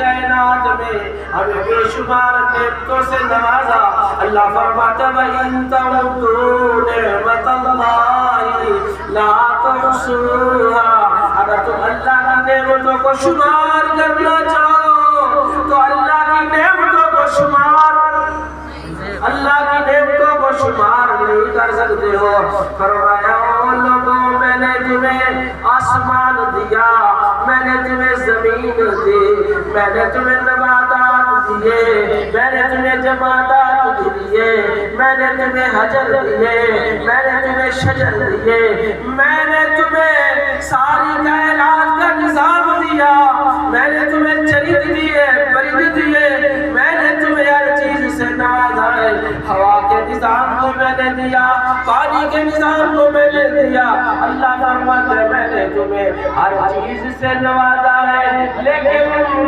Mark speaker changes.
Speaker 1: کائنات میں ہمیں بے شمار نعمتوں سے نوازا. اللہ فرماتا وَإِن تَعُدُّوا نِعْمَتَ اللَّهِ لَا تُحْصُوهَا. اگر تم اللہ کی نعمتوں کو شمار کرنا چاہو تو اللہ کی نعمتوں کو شمار نہیں کر سکتے ہو. فرمایا او لوگوں میں نے تمہیں آسمان دیا, میں نے تمہیں زمین دی, میں نے تمہیں نباتات دیے, میں نے تمہیں جمادات دیے, میں نے تمہیں حجر دیے, میں نے تمہیں شجر دیے, میں نے تمہیں ساری کائنات کا نظام دیا, میں نے تمہیں چرند دیے, پرند دیے, میں نے تمہیں ہر چیز سے نوازا ہے. ہوا کے نظام کو میں نے دیا, پانی کے نظام کو میں نے دیا. اللہ فرماتا ہے میں نے تمہیں ہر چیز سے نوازا ہے, لیکن